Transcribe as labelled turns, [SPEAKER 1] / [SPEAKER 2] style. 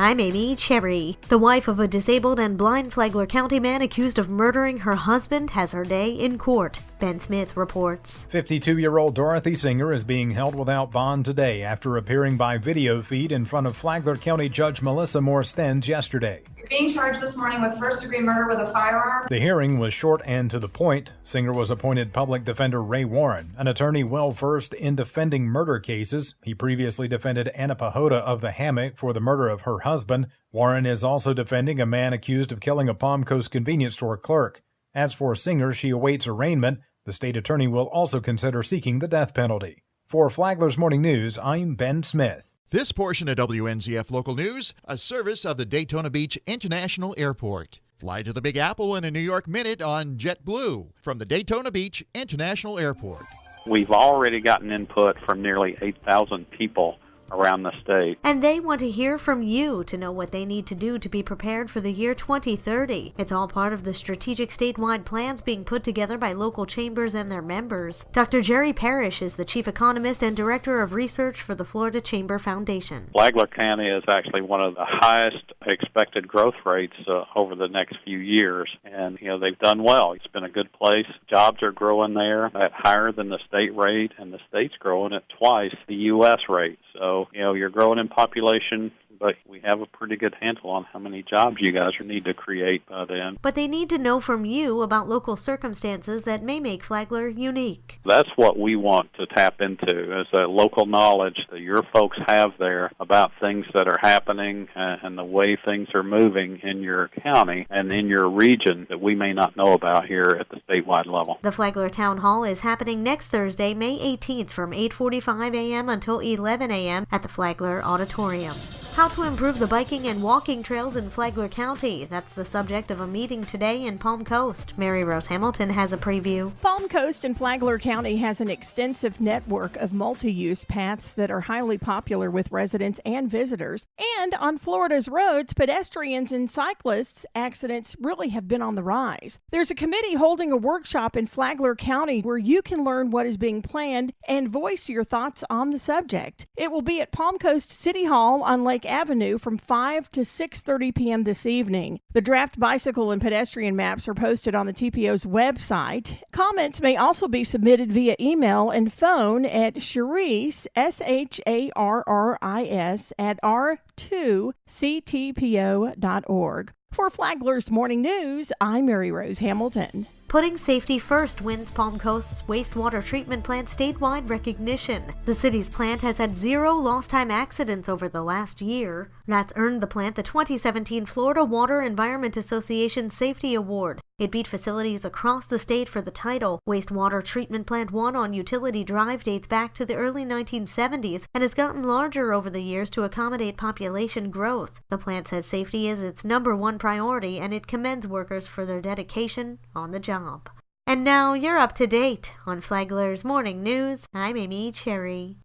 [SPEAKER 1] I'm Amy Cherry. The wife of a disabled and blind Flagler County man accused of murdering her husband has her day in court. Ben Smith reports.
[SPEAKER 2] 52-year-old Dorothy Singer is being held without bond today after appearing by video feed in front of Flagler County Judge Melissa Moore-Stens yesterday.
[SPEAKER 3] You're being charged this morning with first-degree murder with a firearm.
[SPEAKER 2] The hearing was short and to the point. Singer was appointed public defender Ray Warren, an attorney well-versed in defending murder cases. He previously defended Anna Pahota of the Hammock for the murder of her husband. Warren is also defending a man accused of killing a Palm Coast convenience store clerk. As for Singer, she awaits arraignment. The state attorney will also consider seeking the death penalty. For Flagler's Morning News, I'm Ben Smith.
[SPEAKER 4] This portion of WNZF Local News, a service of the Daytona Beach International Airport. Fly to the Big Apple in a New York minute on JetBlue from the Daytona Beach International Airport.
[SPEAKER 5] We've already gotten input from nearly 8,000 people around the state.
[SPEAKER 1] And they want to hear from you to know what they need to do to be prepared for the year 2030. It's all part of the strategic statewide plans being put together by local chambers and their members. Dr. Jerry Parrish is the chief economist and director of research for the Florida Chamber Foundation.
[SPEAKER 5] Flagler County is actually one of the highest expected growth rates over the next few years. And, they've done well. It's been a good place. Jobs are growing there at higher than the state rate, and the state's growing at twice the U.S. rate. So, you're growing in population, but we have a pretty good handle on how many jobs you guys need to create by then.
[SPEAKER 1] But they need to know from you about local circumstances that may make Flagler unique.
[SPEAKER 5] That's what we want to tap into, is that local knowledge that your folks have there about things that are happening and the way things are moving in your county and in your region that we may not know about here at the statewide level.
[SPEAKER 1] The Flagler Town Hall is happening next Thursday, May 18th from 8:45 a.m. until 11 a.m. at the Flagler Auditorium. How to improve the biking and walking trails in Flagler County. That's the subject of a meeting today in Palm Coast. Mary Rose Hamilton has a preview.
[SPEAKER 6] Palm Coast and Flagler County has an extensive network of multi-use paths that are highly popular with residents and visitors. And on Florida's roads, pedestrians and cyclists accidents really have been on the rise. There's a committee holding a workshop in Flagler County where you can learn what is being planned and voice your thoughts on the subject. It will be at Palm Coast City Hall on Lake Avenue from 5 to 6:30 p.m. this evening. The draft bicycle and pedestrian maps are posted on the TPO's website. Comments may also be submitted via email and phone at Charisse, SHARRIS, at r2ctpo.org. For Flagler's Morning News, I'm Mary Rose Hamilton.
[SPEAKER 1] Putting safety first wins Palm Coast's wastewater treatment plant statewide recognition. The city's plant has had 0 lost-time accidents over the last year. That's earned the plant the 2017 Florida Water Environment Association Safety Award. It beat facilities across the state for the title. Wastewater Treatment Plant 1 on Utility Drive dates back to the early 1970s and has gotten larger over the years to accommodate population growth. The plant says safety is its #1 priority, and it commends workers for their dedication on the job. And now you're up to date on Flagler's Morning News. I'm Amy Cherry.